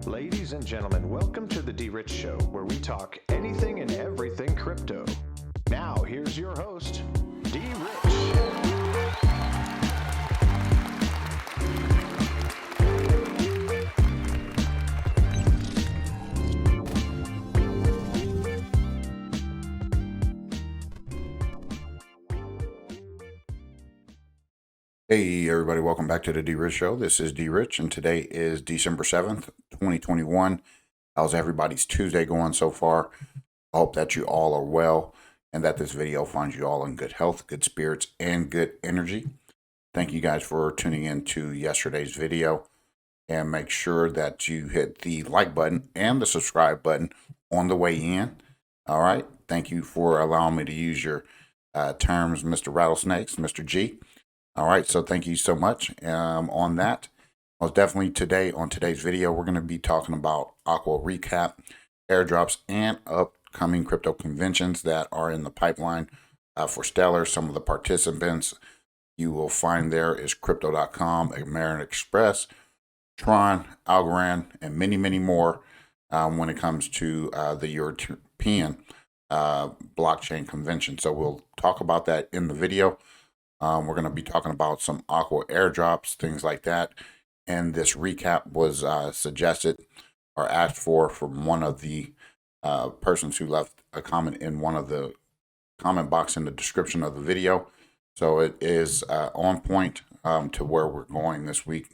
Ladies and gentlemen, welcome to the DRich Show, where we talk anything and everything crypto. Now, here's your host, DRich. Hey everybody, welcome back to the DRich Show. This is DRich and today is December 7th, 2021. How's everybody's Tuesday going so far? I hope that you all are well and that this video finds you all in good health, good spirits, and good energy. Thank you guys for tuning in to yesterday's video, and make sure that you hit the like button and the subscribe button on the way in. All right. Thank you for allowing me to use your terms, Mr. Rattlesnakes, Mr. G. All right, so thank you so much on that. Most definitely today, on today's video, we're going to be talking about AQUA recap, airdrops, and upcoming crypto conventions that are in the pipeline for Stellar. Some of the participants you will find there is Crypto.com, American Express, Tron, Algorand, and many, many more when it comes to the European blockchain convention. So we'll talk about that in the video. We're going to be talking about some AQUA airdrops, things like that. And this recap was suggested or asked for from one of the persons who left a comment in one of the comment box in the description of the video. So it is on point to where we're going this week.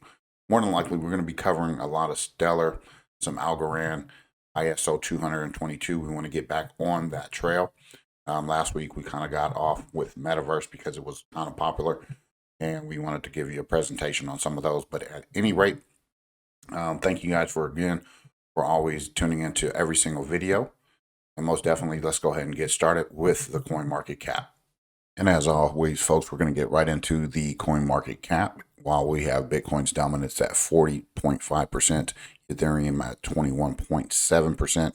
More than likely, we're going to be covering a lot of Stellar, some Algorand, ISO 222. We want to get back on that trail. Last week, we kind of got off with Metaverse because it was kind of popular, and we wanted to give you a presentation on some of those. But at any rate, thank you guys for always tuning into every single video. And most definitely, let's go ahead and get started with the coin market cap. And as always, folks, we're going to get right into the coin market cap. While we have Bitcoin's dominance at 40.5%, Ethereum at 21.7%,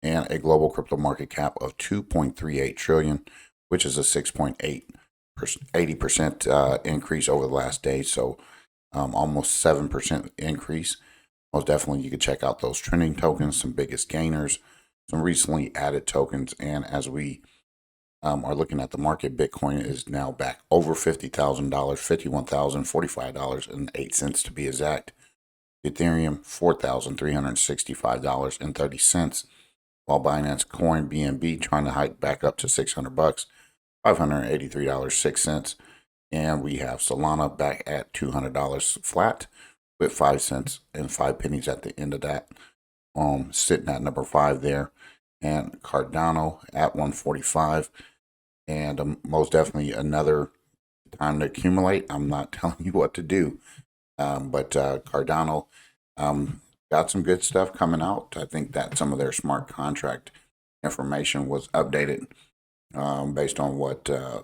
and a global crypto market cap of 2.38 trillion, which is a 6.80% increase over the last day. So almost 7% increase. Most definitely, you can check out those trending tokens, some biggest gainers, some recently added tokens. And as we are looking at the market, Bitcoin is now back over $50,000, $51,045.08 to be exact. Ethereum, $4,365.30. While Binance Coin BNB trying to hike back up to $600, $583.06. And we have Solana back at $200 flat with 5 cents and 5 pennies at the end of that. Sitting at number 5 there. And Cardano at 145. And most definitely another time to accumulate. I'm not telling you what to do. But Cardano got some good stuff coming out. I think that some of their smart contract information was updated based on what I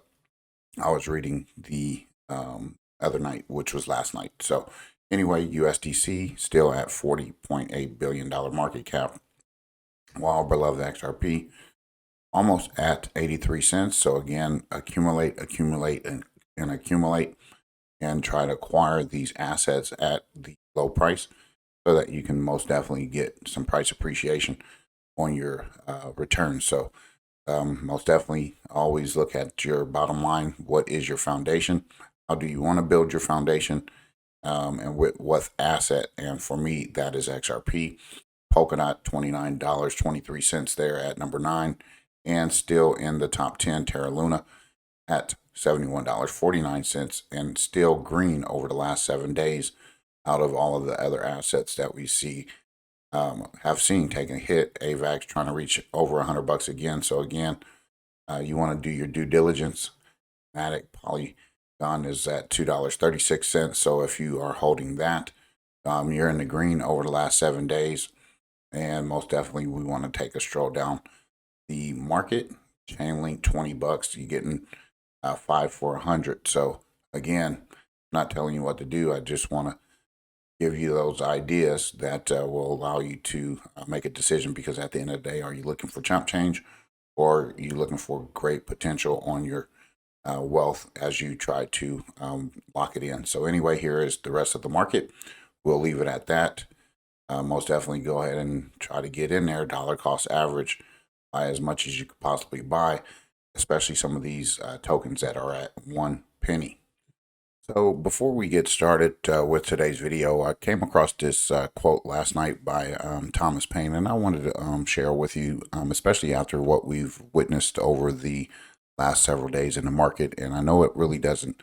was reading the other night, which was last night. So anyway, USDC still at $40.8 billion market cap, while beloved XRP almost at 83 cents. So again, accumulate, and accumulate, and try to acquire these assets at the low price, so that you can most definitely get some price appreciation on your return. So most definitely always look at your bottom line. What is your foundation? How do you want to build your foundation? And with what asset? And for me, that is XRP. Polkadot, $29.23 there at number 9. And still in the top 10, Terra Luna at $71.49, and still green over the last 7 days. Out of all of the other assets that we see, have seen taking a hit. AVAX trying to reach over $100 again. So again, you want to do your due diligence. Matic Polygon is at $2.36. So if you are holding that, you're in the green over the last 7 days. And most definitely, we want to take a stroll down the market. Chainlink, $20. You're getting 5 for 100. So again, not telling you what to do. I just want to give you those ideas that will allow you to make a decision, because at the end of the day, are you looking for chump change, or are you looking for great potential on your wealth as you try to lock it in? So anyway, here is the rest of the market. We'll leave it at that. most definitely go ahead and try to get in there. Dollar cost average, buy as much as you could possibly buy, especially some of these tokens that are at 1 penny. So before we get started with today's video, I came across this quote last night by Thomas Paine, and I wanted to share with you, especially after what we've witnessed over the last several days in the market. And I know it really doesn't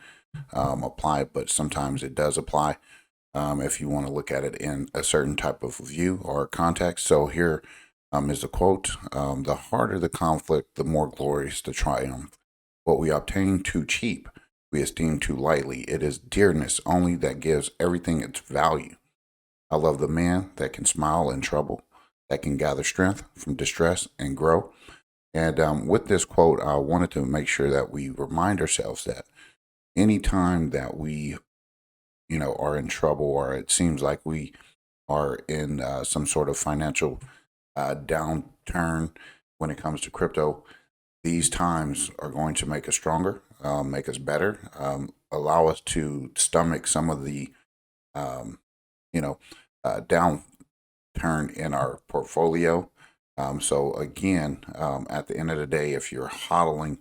apply, but sometimes it does apply if you want to look at it in a certain type of view or context. So here is the quote: "The harder the conflict, the more glorious the triumph. What we obtain too cheap, we esteem too lightly. It is dearness only that gives everything its value. I love the man that can smile in trouble, that can gather strength from distress and grow." And with this quote, I wanted to make sure that we remind ourselves that anytime that we, are in trouble, or it seems like we are in some sort of financial downturn when it comes to crypto, these times are going to make us stronger, make us better, allow us to stomach some of the, downturn in our portfolio. So again, at the end of the day, if you're hodling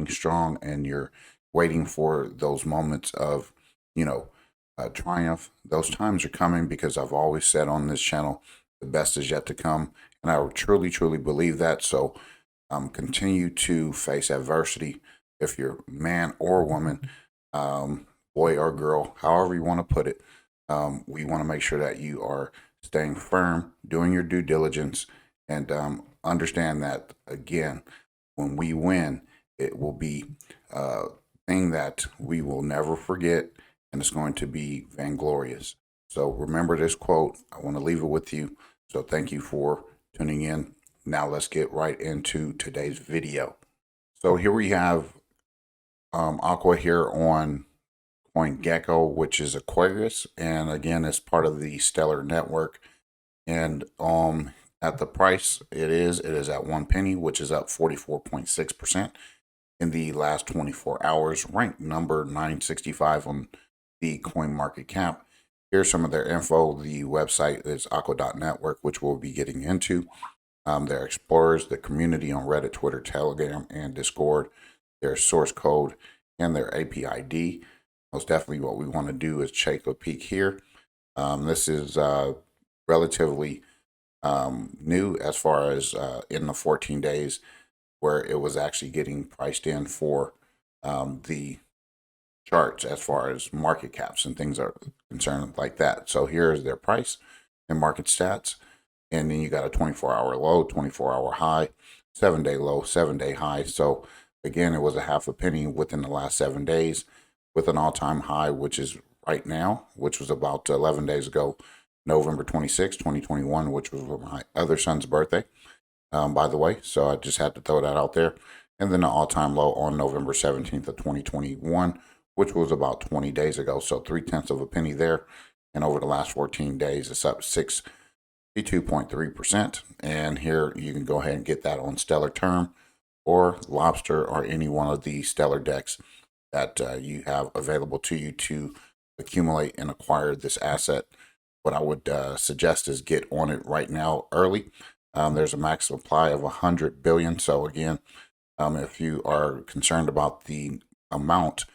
strong, and you're waiting for those moments of, triumph. Those times are coming, because I've always said on this channel, the best is yet to come, and I truly, truly believe that. So continue to face adversity. If you're man or woman, boy or girl, however you want to put it, we want to make sure that you are staying firm, doing your due diligence, and understand that, again, when we win, it will be a thing that we will never forget, and it's going to be vainglorious. So remember this quote. I want to leave it with you. So thank you for tuning in. Now let's get right into today's video. So here we have AQUA here on CoinGecko, which is Aquarius, and again, it's part of the Stellar network. And at the price it is at 1 penny, which is up 44.6% in the last 24 hours, ranked number 965 on the coin market cap. Here's some of their info. The website is aqua.network, which we'll be getting into. Their explorers, the community on Reddit, Twitter, Telegram, and Discord, their source code, and their API ID. Most definitely what we want to do is take a peek here. This is relatively new, as far as in the 14 days where it was actually getting priced in for the charts as far as market caps and things are concerned like that. So here's their price and market stats. And then you got a 24-hour low, 24-hour high, 7-day low, 7-day high. So again, it was a half a penny within the last 7 days, with an all-time high, which is right now, which was about 11 days ago, November 26, 2021, which was my other son's birthday, by the way. So I just had to throw that out there. And then the all-time low on November 17th of 2021, which was about 20 days ago. So 0.3 of a penny there. And over the last 14 days, it's up 62.3%. And here you can go ahead and get that on Stellar Term or Lobster, or any one of the Stellar decks that you have available to you to accumulate and acquire this asset. What I would suggest is get on it right now early. There's a max supply of 100 billion. So again, if you are concerned about the amount,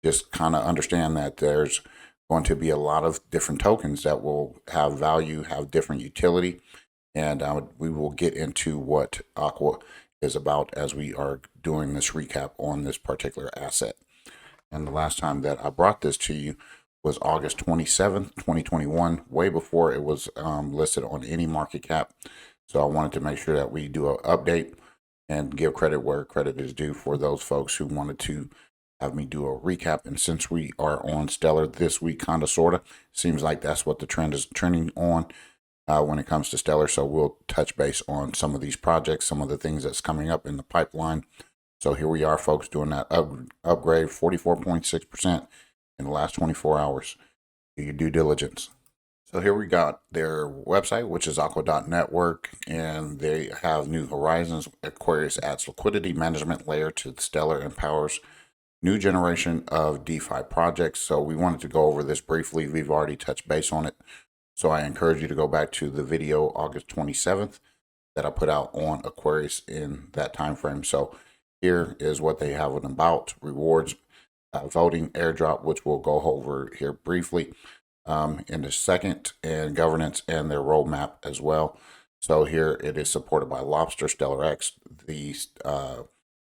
just kind of understand that there's going to be a lot of different tokens that will have value, have different utility. And we will get into what AQUA is about as we are doing this recap on this particular asset. And the last time that I brought this to you was August 27th, 2021, way before it was listed on any market cap. So I wanted to make sure that we do an update and give credit where credit is due for those folks who wanted to have me do a recap. And since we are on Stellar this week, kind of, sort of, seems like that's what the trend is trending on when it comes to Stellar. So we'll touch base on some of these projects, some of the things that's coming up in the pipeline. So here we are, folks, doing that upgrade, 44.6% in the last 24 hours. Do your due diligence. So here we got their website, which is aqua.network, and they have new horizons. Aquarius adds liquidity management layer to Stellar, empowers new generation of DeFi projects. So we wanted to go over this briefly. We've already touched base on it. So I encourage you to go back to the video August 27th that I put out on Aquarius in that time frame. So here is what they have about rewards, voting, airdrop, which we'll go over here briefly in the second, and governance and their roadmap as well. So here it is supported by Lobster, Stellar X, the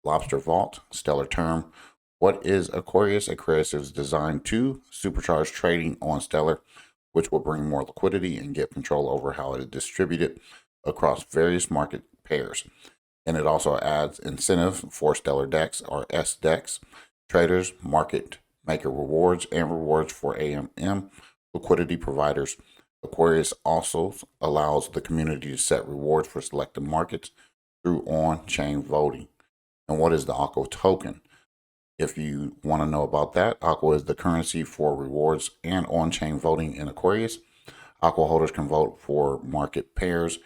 Lobster Vault, Stellar Term. What is Aquarius? Aquarius is designed to supercharge trading on Stellar, which will bring more liquidity and get control over how it is distributed across various market pairs. And it also adds incentive for Stellar DEX or SDEX traders, market maker rewards, and rewards for AMM liquidity providers. Aquarius also allows the community to set rewards for selected markets through on-chain voting. And what is the AQUA token? If you want to know about that, AQUA is the currency for rewards and on-chain voting in Aquarius. AQUA holders can vote for market pairs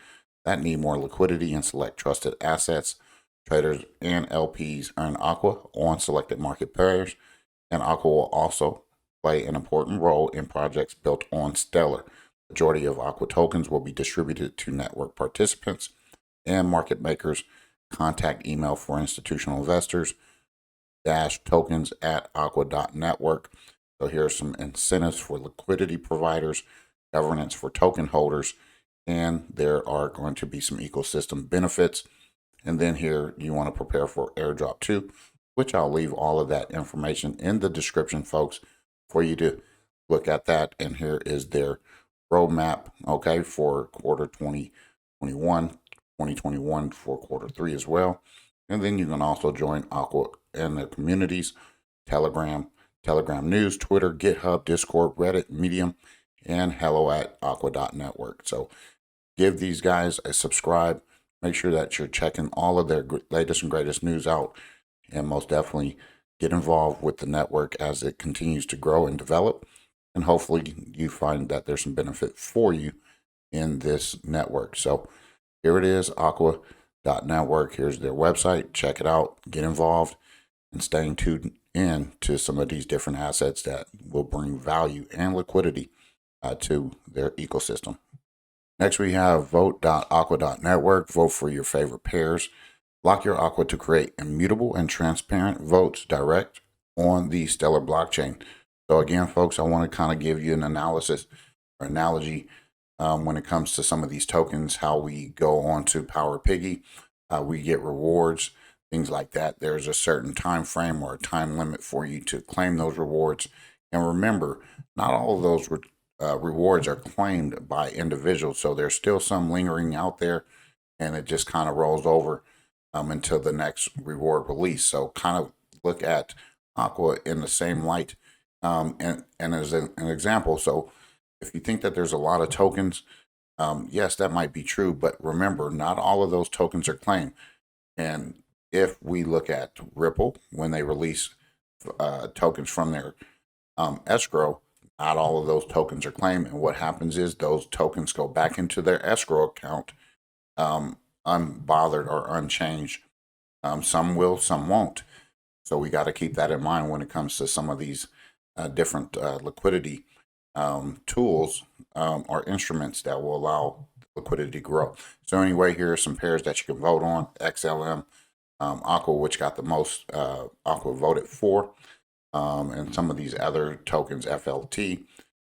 that need more liquidity and select trusted assets. Traders and LPs earn AQUA on selected market pairs, and AQUA will also play an important role in projects built on Stellar. Majority of AQUA tokens will be distributed to network participants and market makers. Contact email for institutional investors tokens at aqua.network. So here are some incentives for liquidity providers, governance for token holders, and there are going to be some ecosystem benefits. And then here you want to prepare for airdrop 2, which I'll leave all of that information in the description, folks, for you to look at that. And here is their roadmap, okay, for quarter 2021 for quarter 3 as well. And then you can also join AQUA and their communities, Telegram News, Twitter, GitHub, Discord, Reddit, Medium, and hello at aqua.network. So give these guys a subscribe. Make sure that you're checking all of their latest and greatest news out, and most definitely get involved with the network as it continues to grow and develop. And hopefully you find that there's some benefit for you in this network. So here it is, aqua.network. Here's their website. Check it out, get involved, and staying tuned in to some of these different assets that will bring value and liquidity to their ecosystem. Next, we have vote.aqua.network. Vote for your favorite pairs. Lock your AQUA to create immutable and transparent votes direct on the Stellar blockchain. So again, folks, I want to kind of give you an analysis or analogy when it comes to some of these tokens, how we go on to Power Piggy, we get rewards, things like that. There's a certain time frame or a time limit for you to claim those rewards. And remember, not all of those rewards are claimed by individuals. So there's still some lingering out there, and it just kind of rolls over until the next reward release. So kind of look at AQUA in the same light. And as an example, so if you think that there's a lot of tokens, yes, that might be true, but remember, not all of those tokens are claimed. And if we look at Ripple, when they release tokens from their escrow, not all of those tokens are claimed. And what happens is those tokens go back into their escrow account unbothered or unchanged. Some will, some won't. So we got to keep that in mind when it comes to some of these different liquidity tools or instruments that will allow liquidity to grow. So anyway, here are some pairs that you can vote on. XLM, AQUA, which got the most AQUA voted for, and some of these other tokens, FLT.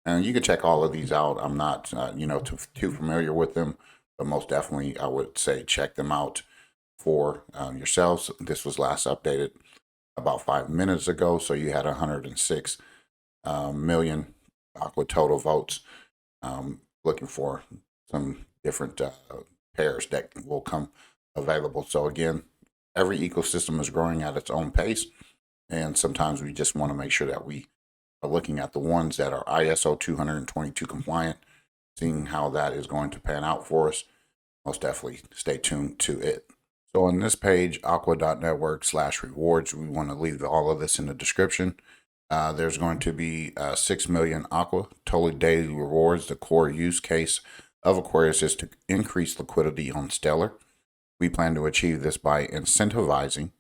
And you can check all of these out. I'm not, too familiar with them, but most definitely I would say check them out for yourselves. This was last updated about 5 minutes ago, so you had 106 million AQUA total votes. Looking for some different pairs that will come available. So again, every ecosystem is growing at its own pace, and sometimes we just want to make sure that we are looking at the ones that are ISO 222 compliant, seeing how that is going to pan out for us. Most definitely stay tuned to it. So on this page, aqua.network/rewards, we want to leave all of this in the description. There's going to be 6 million AQUA totally daily rewards. The core use case of Aquarius is to increase liquidity on Stellar. We plan to achieve this by incentivizing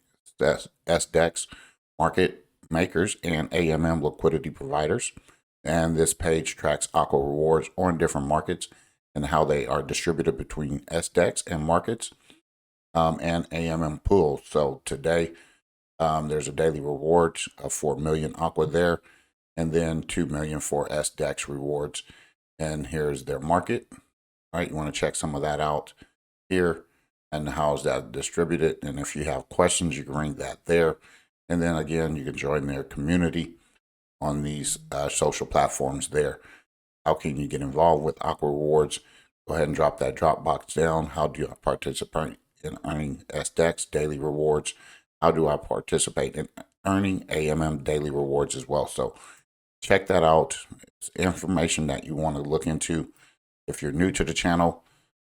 SDEX market makers and AMM liquidity providers. And this page tracks AQUA Rewards on different markets and how they are distributed between SDEX and markets and AMM pools. So today, there's a daily reward of 4 million AQUA there, and then 2 million for SDEX rewards. And here's their market. All right, you want to check some of that out here and how's that distributed. And if you have questions, you can ring that there. And then again, you can join their community on these social platforms there. How can you get involved with AQUA Rewards? Go ahead and drop that drop box down. How do you participate in earning SDEX daily rewards? How do I participate in earning AMM daily rewards as well? So check that out. It's information that you want to look into. If you're new to the channel,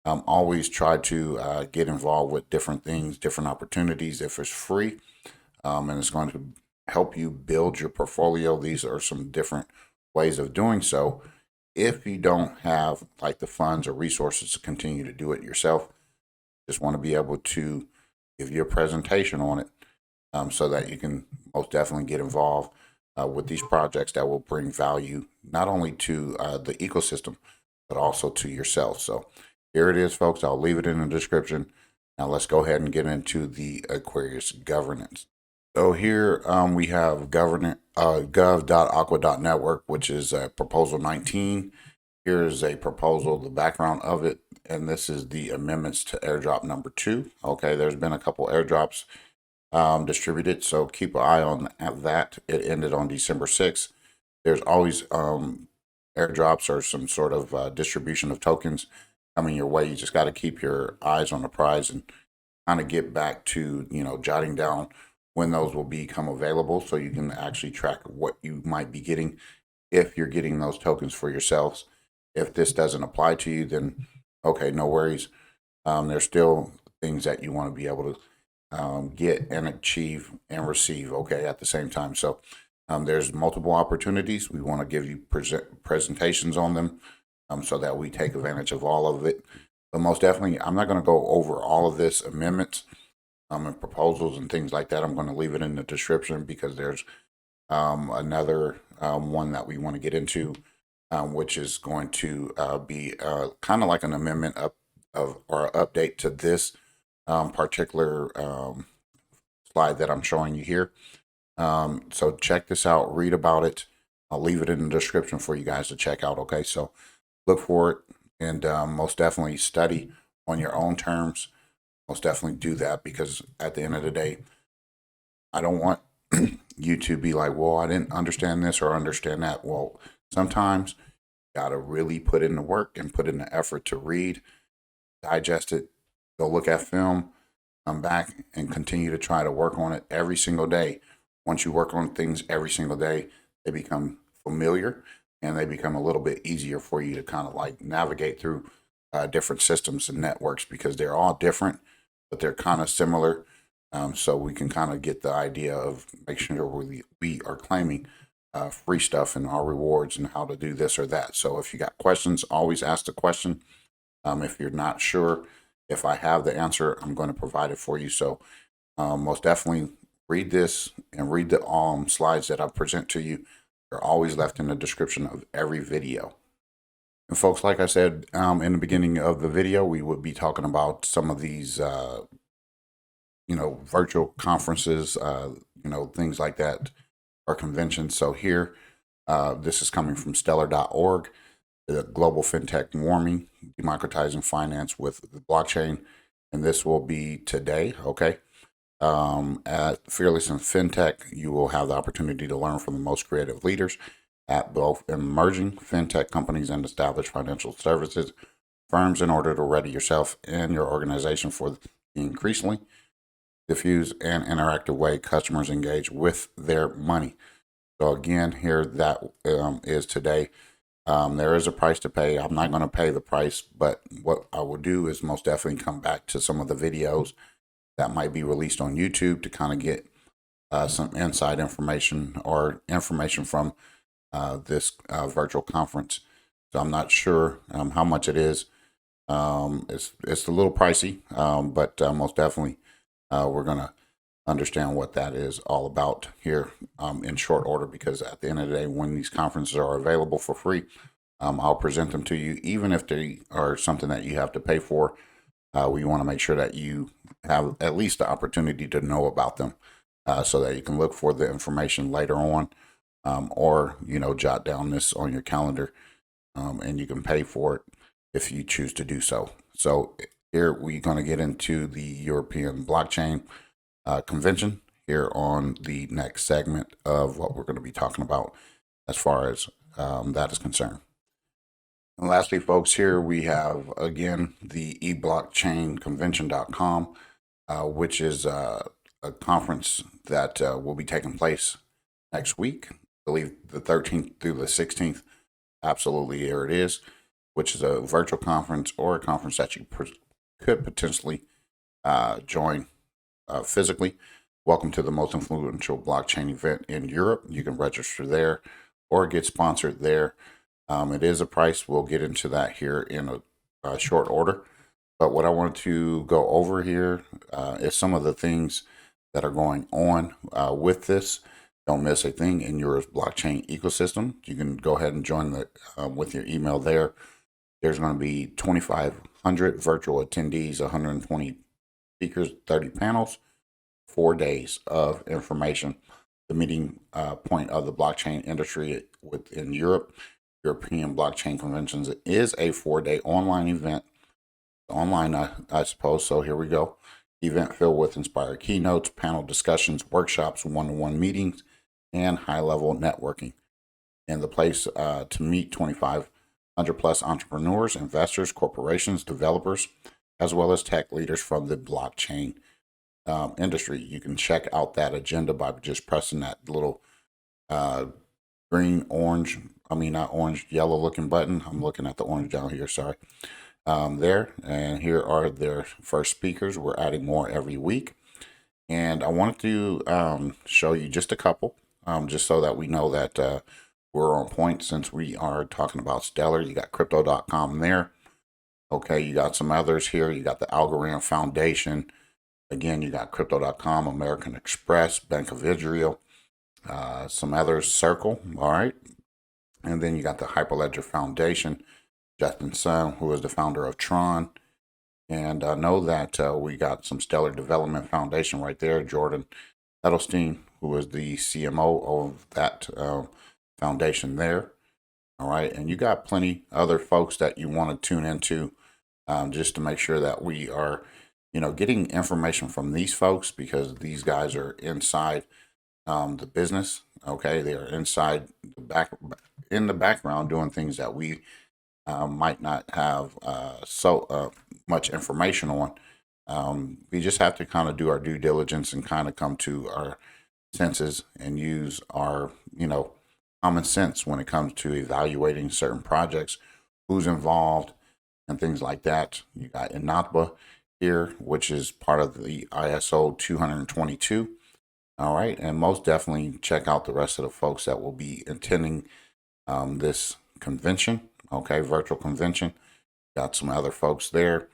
always try to get involved with different things, different opportunities. If it's free and it's going to help you build your portfolio, these are some different ways of doing so. If you don't have like the funds or resources to continue to do it yourself, just want to be able to give you a presentation on it so that you can most definitely get involved with these projects that will bring value not only to the ecosystem, but also to yourself. So here it is, folks. I'll leave it in the description. Now let's go ahead and get into the Aquarius governance. So here we have gov.aqua.network, which is proposal 19. Here's a proposal, the background of it, and this is the amendments to airdrop number 2. Okay, there's been a couple airdrops distributed, so keep an eye on that. It ended on December 6th. There's always airdrops or some sort of distribution of tokens coming your way. You just got to keep your eyes on the prize and kind of get back to, jotting down when those will become available so you can actually track what you might be getting if you're getting those tokens for yourselves. If this doesn't apply to you, then okay, no worries. There's still things that you want to be able to get and achieve and receive, okay, at the same time. So there's multiple opportunities. We want to give you presentations on them so that we take advantage of all of it. But most definitely, I'm not going to go over all of this amendments and proposals and things like that. I'm going to leave it in the description because there's another one that we want to get into, which is going to be kind of like an amendment or update to this particular slide that I'm showing you here. So check this out, read about it. I'll leave it in the description for you guys to check out. Okay, so look for it and most definitely study on your own terms. Most definitely do that because at the end of the day, I don't want you to be like, well, I didn't understand this or understand that. Well, sometimes you got to really put in the work and put in the effort to read, digest it, go look at film, come back and continue to try to work on it every single day. Once you work on things every single day, they become familiar and they become a little bit easier for you to kind of like navigate through different systems and networks because they're all different, but they're kind of similar. So we can kind of get the idea of making sure we are claiming free stuff and our rewards and how to do this or that. So if you got questions, always ask the question. If you're not sure, if I have the answer, I'm going to provide it for you. So most definitely read this and read the slides that I present to you. They're always left in the description of every video. And folks, like I said in the beginning of the video, we would be talking about some of these, virtual conferences, things like that, or conventions. So here, this is coming from stellar.org, the global fintech warming, democratizing finance with the blockchain. And this will be today, okay? At Fearless in Fintech, you will have the opportunity to learn from the most creative leaders at both emerging fintech companies and established financial services firms in order to ready yourself and your organization for the increasingly diffuse and interactive way customers engage with their money. So again, here that is today. There is a price to pay. I'm not going to pay the price, but what I will do is most definitely come back to some of the videos that might be released on YouTube to kind of get some inside information or information from this virtual conference. So I'm not sure how much it is. It's a little pricey, but most definitely we're gonna understand what that is all about here in short order, because at the end of the day, when these conferences are available for free, I'll present them to you, even if they are something that you have to pay for. We want to make sure that you have at least the opportunity to know about them, so that you can look for the information later on, or jot down this on your calendar, and you can pay for it if you choose to do so. So here we're going to get into the European Blockchain Convention here on the next segment of what we're going to be talking about as far as that is concerned. And lastly, folks, here we have again the eblockchainconvention.com, which is a conference that will be taking place next week. I believe the 13th through the 16th. Absolutely, here it is, which is a virtual conference or a conference that you could potentially join physically. Welcome to the most influential blockchain event in Europe. You can register there or get sponsored there. It is a price. We'll get into that here in a short order. But what I want to go over here is some of the things that are going on with this. Don't miss a thing in your blockchain ecosystem. You can go ahead and join with your email there. There's going to be 2,500 virtual attendees, 120 speakers, 30 panels, 4 days of information. The meeting point of the blockchain industry within Europe. European Blockchain Conventions is a 4-day online event. Online, I suppose. So here we go. Event filled with inspired keynotes, panel discussions, workshops, one-to-one meetings, and high-level networking. And the place to meet 2,500 plus entrepreneurs, investors, corporations, developers, as well as tech leaders from the blockchain industry. You can check out that agenda by just pressing that little yellow looking button. I'm looking at the orange down here, sorry. There, and here are their first speakers. We're adding more every week. And I wanted to show you just a couple, just so that we know that we're on point since we are talking about Stellar. You got Crypto.com there. Okay, you got some others here. You got the Algorand Foundation. Again, you got Crypto.com, American Express, Bank of Israel, some others, Circle, all right. And then you got the Hyperledger Foundation, Justin Sun, who is the founder of Tron. And I know that we got some Stellar Development Foundation right there, Jordan Edelstein, who is the CMO of that foundation there. All right. And you got plenty other folks that you want to tune into just to make sure that we are, getting information from these folks, because these guys are inside the business. Okay. They are inside in the background doing things that we might not have so much information on. We just have to kind of do our due diligence and kind of come to our senses and use our, common sense when it comes to evaluating certain projects, who's involved, and things like that. You got INATBA here, which is part of the ISO 222. All right, and most definitely check out the rest of the folks that will be attending this convention. Okay, virtual convention. Got some other folks there.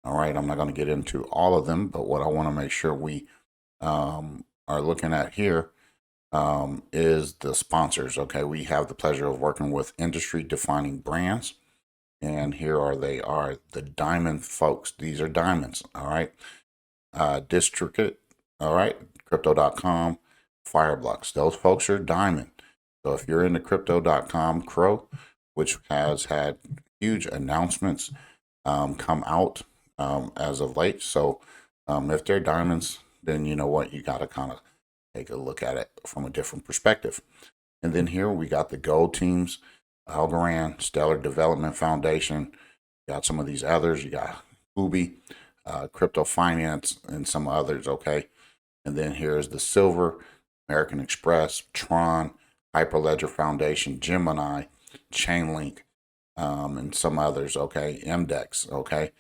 All right, I'm not going to get into all of them, but what I want to make sure we are looking at here is the sponsors. Okay, we have the pleasure of working with industry defining brands, and here they are the diamond folks. These are diamonds. All right, Districate. All right, Crypto.com, Fireblocks. Those folks are diamond. So if you're in the Crypto.com crew, which has had huge announcements come out as of late, so if they're diamonds, then you know what, you got to kind of take a look at it from a different perspective. And then here we got the gold teams, Algorand, Stellar Development Foundation. You got some of these others. You got Ubi, Crypto Finance, and some others. Okay, and then here's the silver, American Express, Tron, Hyperledger Foundation, Gemini, Chainlink, and some others. Okay, MDEX. Okay,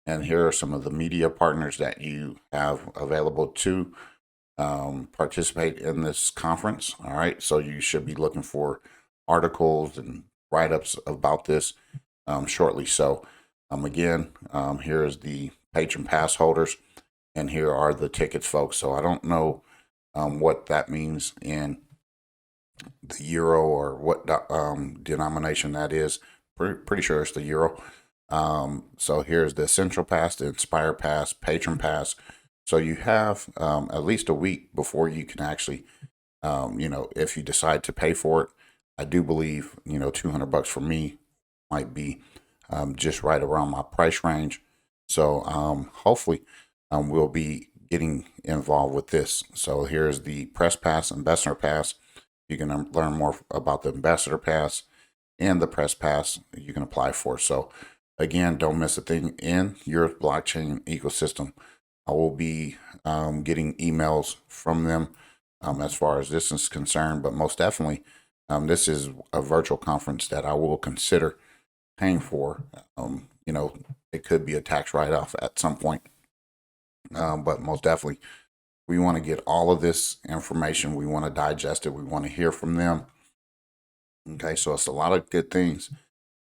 and here are some of the media partners that you have available to participate in this conference. All right, so you should be looking for articles and write-ups about this shortly. So again, here is the patron pass holders, And here are the tickets, folks. So I don't know what that means in the euro or what denomination that is. Pretty sure it's the euro. So here's the Essential Pass, the Inspire Pass, Patron Pass. So you have at least a week before you can actually, if you decide to pay for it. I do believe, $200 for me might be just right around my price range. So hopefully we'll be getting involved with this. So here's the Press Pass, Ambassador Pass. You can learn more about the Ambassador Pass and the Press Pass you can apply for. So again, don't miss a thing in your blockchain ecosystem. I will be getting emails from them as far as this is concerned, but most definitely this is a virtual conference that I will consider paying for. It could be a tax write-off at some point, but most definitely we want to get all of this information. We want to digest it. We want to hear from them. Okay, so it's a lot of good things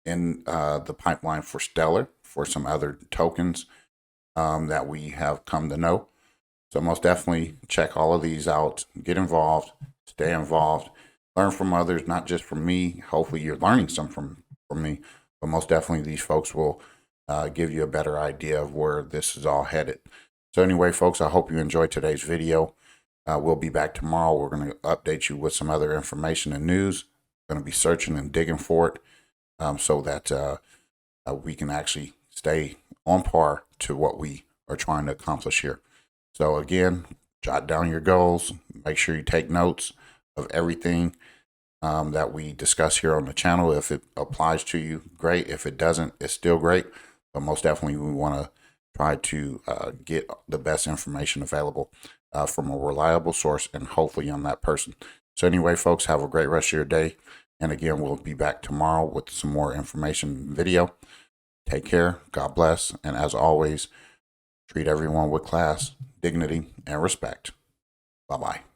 in the pipeline for Stellar, for some other tokens that we have come to know. So most definitely check all of these out, get involved, stay involved, learn from others, not just from me. Hopefully you're learning some from me, but most definitely these folks will give you a better idea of where this is all headed. So anyway, folks, I hope you enjoyed today's video. We'll be back tomorrow. We're going to update you with some other information and news. We're going to be searching and digging for it so that we can actually stay on par to what we are trying to accomplish here. So again, jot down your goals. Make sure you take notes of everything that we discuss here on the channel. If it applies to you, great. If it doesn't, it's still great. But most definitely, we want to try to get the best information available from a reliable source, and hopefully I'm that person. So anyway, folks, have a great rest of your day. And again, we'll be back tomorrow with some more information video. Take care. God bless. And as always, treat everyone with class, dignity, and respect. Bye-bye.